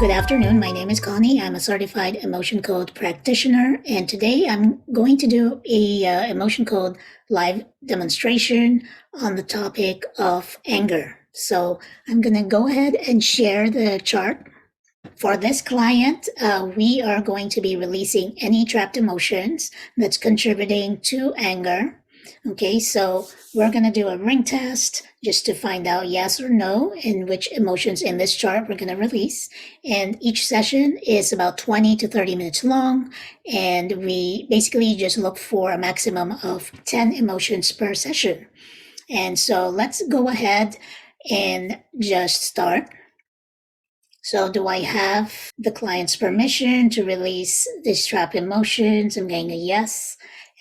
Good afternoon. My name is Connie. I'm a certified Emotion Code Practitioner, and today I'm going to do a Emotion Code live demonstration on the topic of anger. So I'm going to go ahead and share the chart. For this client, we are going to be releasing any trapped emotions that's contributing to anger. Okay, so we're going to do a ring test just to find out yes or no in which emotions in this chart we're going to release. And each session is about 20 to 30 minutes long. And we basically just look for a maximum of 10 emotions per session. And so let's go ahead and just start. So do I have the client's permission to release these trapped emotions? I'm getting a yes.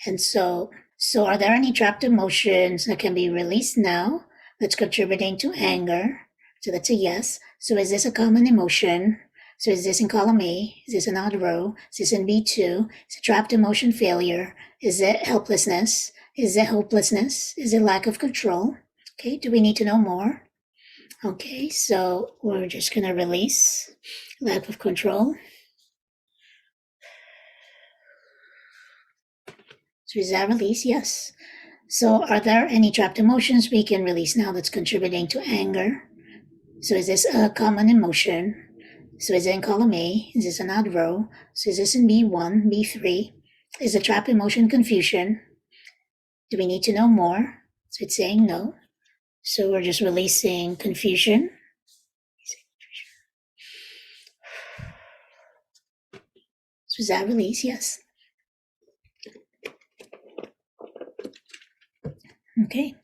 And so are there any trapped emotions that can be released now that's contributing to anger? So that's a yes. So is this a common emotion? So is this in column A? Is this an odd row? Is this in B2? Is it trapped emotion failure? Is it helplessness? Is it hopelessness? Is it lack of control? Okay, do we need to know more? Okay, so we're just going to release lack of control. So is that release? Yes. So are there any trapped emotions we can release now that's contributing to anger? So is this a common emotion? So is it in column A? Is this an odd row? So is this in B1, B3? Is the trapped emotion confusion? Do we need to know more? So it's saying no. So we're just releasing confusion. So is that release? Yes. Okay.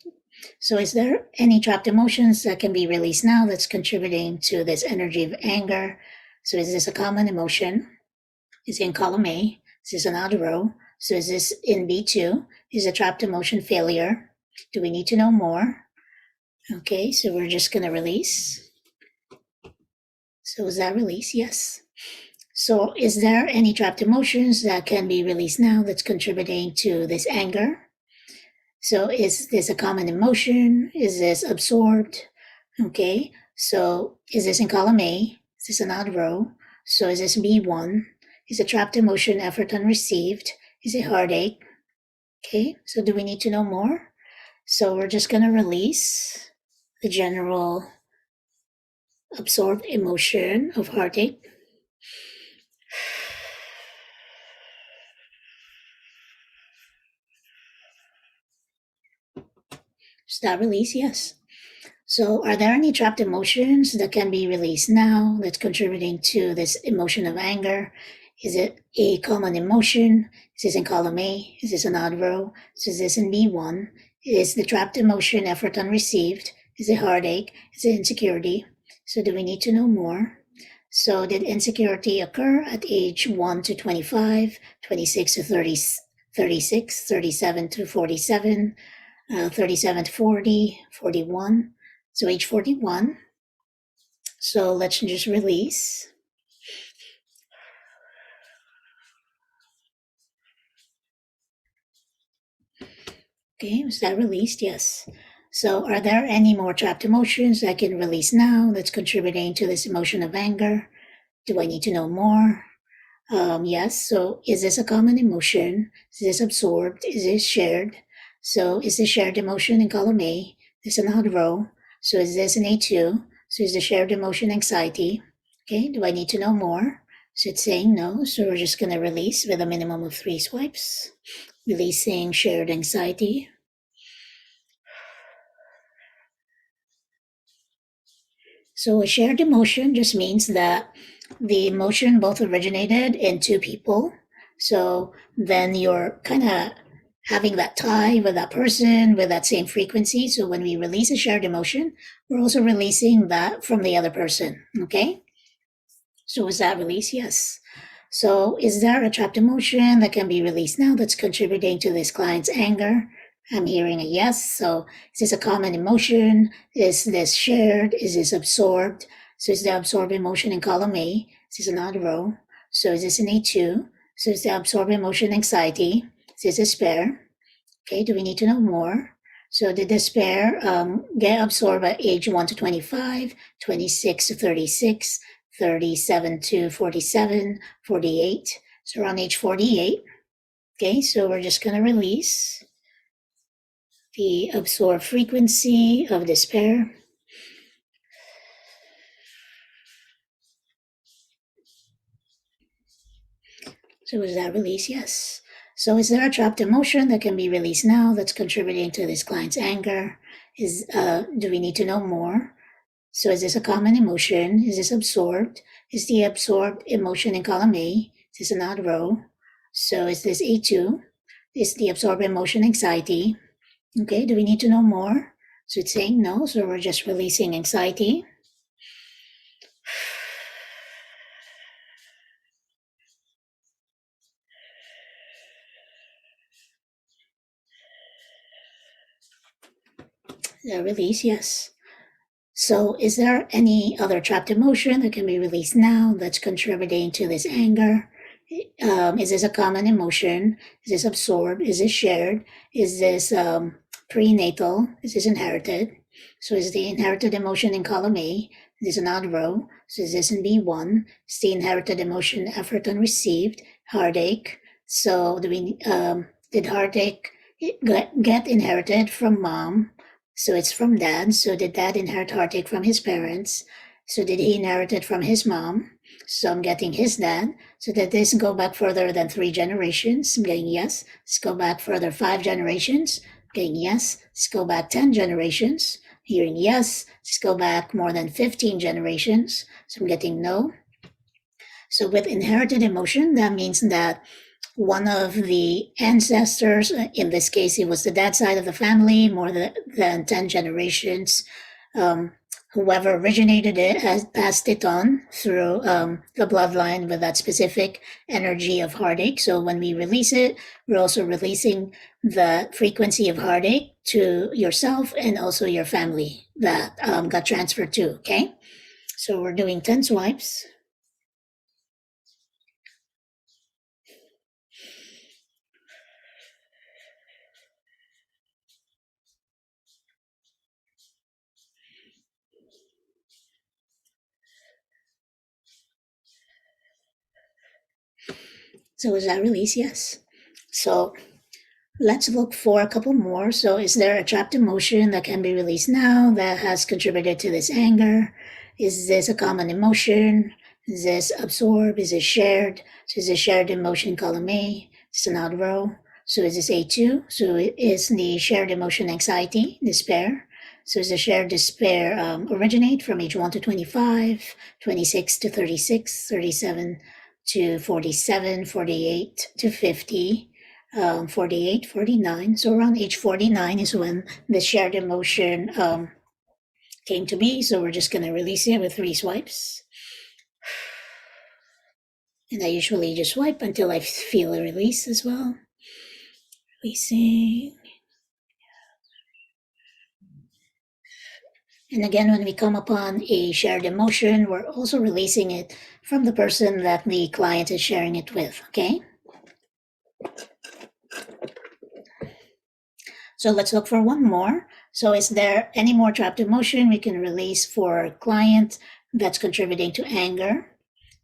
So is there any trapped emotions that can be released now that's contributing to this energy of anger? So is this a common emotion? Is it in column A? Is this an odd row? So is this in B2? Is a trapped emotion failure? Do we need to know more? Okay, so we're just going to release. So is that release? Yes. So is there any trapped emotions that can be released now that's contributing to this anger? So is this a common emotion? Is this absorbed? Okay, so is this in column A? Is this an odd row? So is this B1? Is a trapped emotion effort unreceived? Is it heartache? Okay, so do we need to know more? So we're just going to release the general absorbed emotion of heartache. Is that release? Yes. So are there any trapped emotions that can be released now that's contributing to this emotion of anger? Is it a common emotion? Is this in column A? Is this an odd row? So is this in B1? Is the trapped emotion effort unreceived? Is it heartache? Is it insecurity? So do we need to know more? So did insecurity occur at age 1 to 25, 26 to 30, 36, 37 to 47, 37 to 40, 41? So age 41. So let's just release. Okay, was that released? Yes. So are there any more trapped emotions that I can release now that's contributing to this emotion of anger? Do I need to know more? Yes. So is this a common emotion? Is this absorbed? Is this shared? So is this shared emotion in column A? Is this an odd row? So is this an A2? So is the shared emotion anxiety? Okay, do I need to know more? So it's saying no, so we're just going to release with a minimum of 3 swipes. Releasing shared anxiety. So a shared emotion just means that the emotion both originated in 2 people. So then you're kind of having that tie with that person with that same frequency. So when we release a shared emotion, we're also releasing that from the other person. Okay. So is that release? Yes. So is there a trapped emotion that can be released now that's contributing to this client's anger? I'm hearing a yes. So is this a common emotion? Is this shared? Is this absorbed? So is the absorbed emotion in column A? Is this an odd row? So is this an A2? So is the absorbed emotion anxiety? Is this despair? Okay, do we need to know more? So the despair get absorbed at age 1 to 25, 26 to 36, 37 to 47, 48. So we're on age 48. Okay, so we're just going to release the absorbed frequency of despair. So is that release? Yes. So is there a trapped emotion that can be released now that's contributing to this client's anger? Do we need to know more? So is this a common emotion? Is this absorbed? Is the absorbed emotion in column A? Is this an odd row? So is this A2? Is the absorbed emotion anxiety? Okay, do we need to know more? So it's saying no, so we're just releasing anxiety. The release, yes. So is there any other trapped emotion that can be released now that's contributing to this anger? Is this a common emotion? Is this absorbed? Is this shared? Is this prenatal? Is this inherited? So is the inherited emotion in column A? Is this an odd row? So is this in B1? Is the inherited emotion effort unreceived? Heartache. So did heartache get inherited from mom? So it's from dad. So did dad inherit heartache from his parents? So did he inherit it from his mom? So I'm getting his dad. So did this go back further than 3 generations? I'm getting yes. Let's go back further 5 generations. I'm getting yes. Let's go back 10 generations. Hearing yes. Let's go back more than 15 generations. So I'm getting no. So with inherited emotion, that means that one of the ancestors, in this case, it was the dad side of the family, more than 10 generations. Whoever originated it has passed it on through the bloodline with that specific energy of heartache. So when we release it, we're also releasing the frequency of heartache to yourself and also your family that got transferred to, okay? So we're doing 10 swipes. So is that release? Yes. So let's look for a couple more. So is there a trapped emotion that can be released now that has contributed to this anger? Is this a common emotion? Is this absorbed? Is it shared? So is this shared emotion column A? It's an odd row. So is this A2? So it is the shared emotion anxiety, despair. So is the shared despair originate from age 1 to 25, 26 to 36, 37 to 47, 48 to 50, 48, 49. So around age 49 is when the shared emotion came to be. So we're just going to release it with 3 swipes. And I usually just swipe until I feel a release as well. Releasing. And again, when we come upon a shared emotion, we're also releasing it from the person that the client is sharing it with, okay? So let's look for one more. So is there any more trapped emotion we can release for a client that's contributing to anger?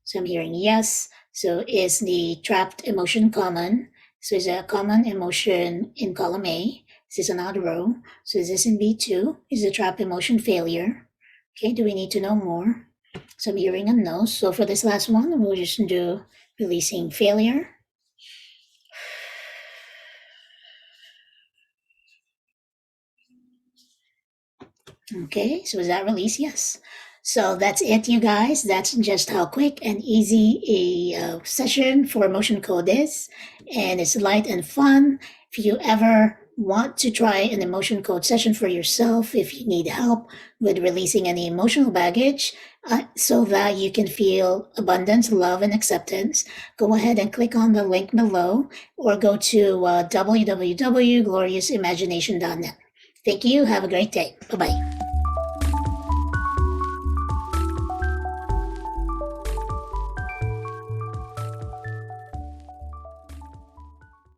So I'm hearing yes. So is the trapped emotion common? So is a common emotion in column A? Is this an odd row? So is this in B2? Is the trapped emotion failure? Okay, do we need to know more? So I'm hearing a no. So for this last one, we'll just do releasing failure. Okay, so is that release? Yes. So that's it, you guys. That's just how quick and easy a session for Emotion Code is. And it's light and fun. If you ever want to try an Emotion Code session for yourself, if you need help with releasing any emotional baggage, so that you can feel abundance, love, and acceptance, go ahead and click on the link below or go to www.gloriousimagination.net. Thank you. Have a great day. Bye-bye.